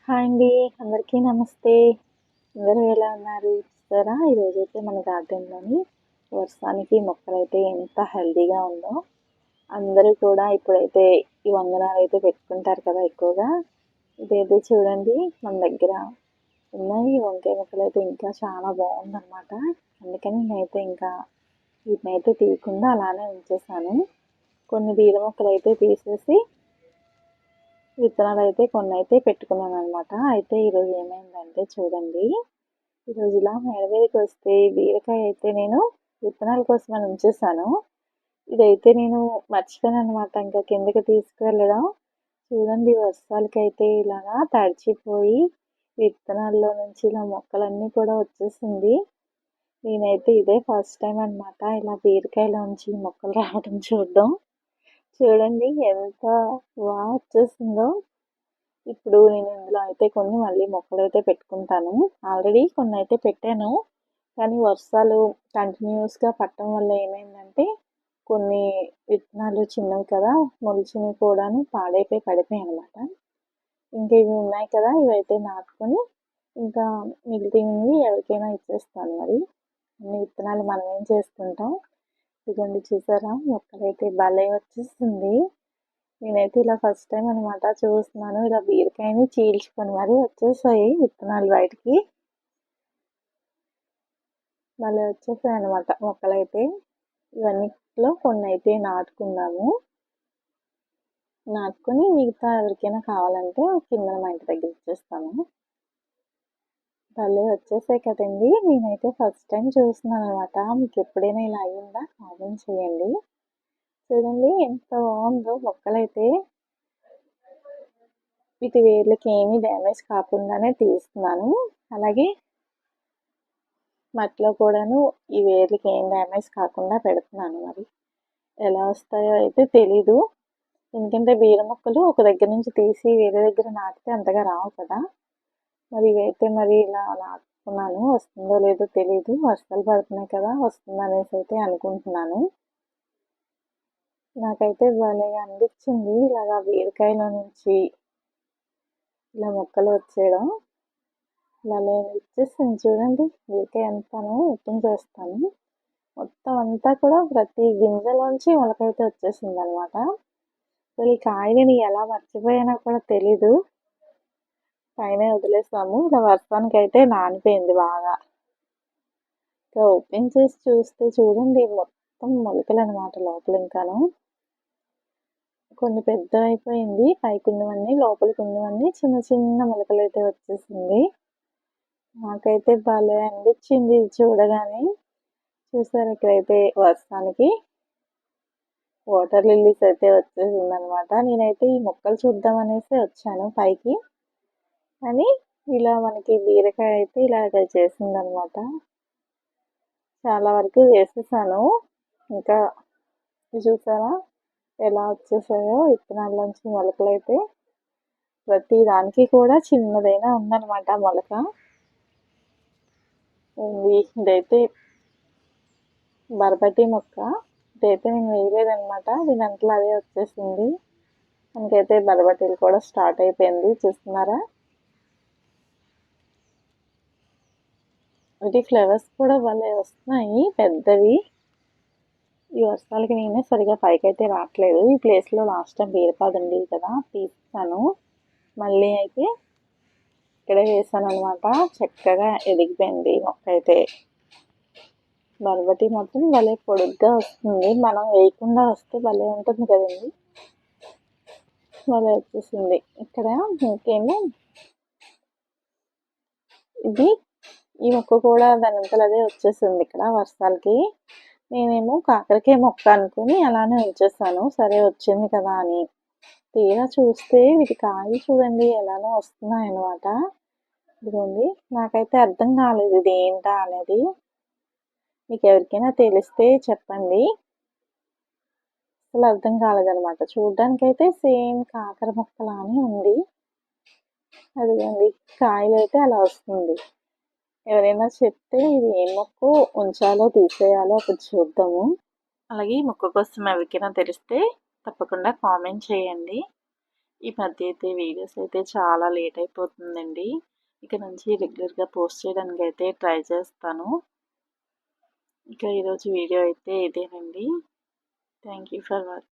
Hi అండి. అందరికీ నమస్తే. అందరూ ఎలా ఉన్నారు? చూసారా ఈరోజైతే మన గార్డెన్‌లోని వర్షానికి మొక్కలైతే ఎంత హెల్తీగా ఉందో. అందరూ కూడా ఇప్పుడైతే ఈ వందనాలైతే పెట్టుకుంటారు కదా ఎక్కువగా. ఇదైతే చూడండి మన దగ్గర ఉన్నాయి. వంకాయ మొక్కలైతే ఇంకా చాలా బాగుందనమాట. అందుకని నేనైతే ఇంకా వీటినైతే తీయకుండా అలానే ఉంచేసాను. కొన్ని బీర మొక్కలైతే తీసేసి విత్తనాలు అయితే కొన్ని అయితే పెట్టుకున్నాను అనమాట. అయితే ఈరోజు ఏమైందంటే చూడండి, ఈరోజు ఇలా మేడ మీదకి వస్తే బీరకాయ అయితే నేను విత్తనాల కోసం అని ఉంచేసాను. ఇదైతే నేను మర్చిపోయాను అనమాట ఇంకా కిందకి తీసుకువెళ్ళడం. చూడండి వర్షాలకైతే ఇలాగా తడిచిపోయి విత్తనాల్లో నుంచి ఇలా మొక్కలన్నీ కూడా వచ్చేసింది. నేనైతే ఇదే ఫస్ట్ టైం అనమాట ఇలా బీరకాయలోంచి మొక్కలు రావడం చూడడం. చూడండి ఎంత బాగా వచ్చేసిందో. ఇప్పుడు నేను ఇందులో అయితే కొన్ని మళ్ళీ మొక్కలైతే పెట్టుకుంటాను. ఆల్రెడీ కొన్ని అయితే పెట్టాను. కానీ వర్షాలు కంటిన్యూస్‌గా పడటం వల్ల ఏమైందంటే కొన్ని విత్తనాలు చిన్నవి కదా! మొలిచినవి కూడాను పాడైపోయి పడిపోయాయనమాట. ఇంక ఇవి ఉన్నాయి కదా! ఇవైతే నాటుకొని ఇంకా మిగిలినవి ఎవరికైనా ఇచ్చేస్తాను మరి. అన్ని విత్తనాలు మనమేం చేసుకుంటాం. ఇదిగోండి చూసారా మొక్కలైతే భలే వచ్చేసింది. నేనైతే ఇలా ఫస్ట్ టైం అనమాట చూస్తున్నాను. ఇలా బీరకాయని చీల్చుకొని మరీ వచ్చేసాయి విత్తనాలు బయటికి. భలే వచ్చేసాయి అనమాట మొక్కలైతే. ఇవన్నిట్లో కొన్ని అయితే నాటుకున్నాము. నాటుకొని మిగతా ఎవరికైనా కావాలంటే కింద మా ఇంటి దగ్గర ఇచ్చేస్తాను. భలే వచ్చేసాయి కదండి. నేనైతే ఫస్ట్ టైం చూస్తున్నాను అనమాట. మీకు ఎప్పుడైనా ఇలా అయ్యిందా? కామెంట్ చేయండి. చూడండి ఎంత బాగుందో మొక్కలైతే. వీటి వేర్లకి ఏమీ డ్యామేజ్ కాకుండానే తీస్తున్నాను. అలాగే మట్టిలో కూడాను ఈ వేర్లకి ఏం డ్యామేజ్ కాకుండా పెడుతున్నాను మరి. ఎలా వస్తాయో అయితే తెలీదు. ఎందుకంటే బీర మొక్కలు ఒక దగ్గర నుంచి తీసి వేరే దగ్గర నాటితే అంతగా రావు కదా! మరి ఇవైతే మరి ఇలా నాటుకున్నాను. వస్తుందో లేదో తెలీదు. వర్షాలు పడుతున్నాయి కదా! వస్తుందనేసి అయితే అనుకుంటున్నాను. నాకైతే భలేగా అనిపించింది ఇలాగా బీరకాయలో నుంచి ఇలా మొక్కలు వచ్చేయడం. భలే వచ్చేసింది చూడండి. బీరకాయ అంతాను ఓపెన్ చేస్తాను. మొత్తం అంతా కూడా ప్రతి గింజలోంచి మొలకైతే వచ్చేసిందనమాట. అసలు ఈ కాయలని ఎలా మర్చిపోయానో కూడా తెలీదు. పైనే వదిలేసాము. ఇలా వర్షానికైతే నానిపోయింది బాగా. ఇంకా ఓపెన్ చేసి చూస్తే చూడండి మొత్తం మొలకలనమాట లోపల ఇంకాను. కొన్ని పెద్దవైపోయింది. పైకున్నవన్నీ లోపలికున్నవన్నీ చిన్న చిన్న మొలకలైతే వచ్చేసింది. నాకైతే భలే అనిపించింది ఇది చూడగానే. చూసారా ఇక్కడైతే వర్షానికి వాటర్ లిల్లీస్ అయితే వచ్చేసిందనమాట. నేనైతే ఈ మొక్కలు చూద్దామనేసి వచ్చాను పైకి. కానీ ఇలా మనకి బీరకాయ అయితే ఇలాగ చేసిందనమాట. చాలా వరకు వేసేసాను. ఇంకా చూసారా ఎలా వచ్చేసాయో విత్తనాల్లోంచి మొలకలైతే. ప్రతి దానికి కూడా చిన్నదైనా ఉందనమాట మొలక. ఇదైతే బరబటి మొక్క. ఇదైతే నేను వేయలేదనమాట. దీనంతలో అదే వచ్చేసింది. మనకైతే బరబటీలు కూడా స్టార్ట్ అయిపోయింది చూస్తున్నారా. వీటి ఫ్లవర్స్ కూడా భలే వస్తున్నాయి పెద్దవి. ఈ వర్షాలకి నేనే సరిగా పైకైతే రావట్లేదు. ఈ ప్లేస్లో లాస్ట్ టైం బీరపాదు ఉండేది కదా తీస్తాను. మళ్ళీ అయితే ఇక్కడే వేసాను అనమాట. చక్కగా ఎదిగిపోయింది మొక్క అయితే. బరబటి మాత్రం భలే పొడుగ్గా వస్తుంది. మనం వేయకుండా వస్తే భలే ఉంటుంది కదండి. భలే వచ్చేసింది. ఇక్కడ ఇంకేమో ఇది ఈ మొక్క కూడా దానంతలో అదే వచ్చేసింది ఇక్కడ వర్షాలకి. నేనేమో కాకరకాయ మొక్క అనుకుని అలానే ఉంచేసాను. సరే వచ్చింది కదా అని. తీరా చూస్తే వీటి కాయలు చూడండి ఎలానో వస్తున్నాయన్నమాట. ఇదిగోండి నాకైతే అర్థం కాలేదు ఇది ఏంటా అనేది. మీకు ఎవరికైనా తెలిస్తే చెప్పండి. అసలు అర్థం కాలేదనమాట. చూడ్డానికైతే సేమ్ కాకర మొక్కలానే ఉంది. అదిగోండి కాయలు అయితే అలా వస్తుంది. ఎవరైనా చెప్తే ఇది ఏ మొక్కో ఉంచాలో తీసేయాలో అప్పుడు చూద్దాము. అలాగే ఈ మొక్క కోసం ఎవరికైనా తెలిస్తే తప్పకుండా కామెంట్ చేయండి. ఈ మధ్య అయితే వీడియోస్ అయితే చాలా లేట్ అయిపోతుందండి. ఇక నుంచి రెగ్యులర్‌గా పోస్ట్ చేయడానికి అయితే ట్రై చేస్తాను. ఇక ఈరోజు వీడియో అయితే ఇదేనండి. Thank you for watching.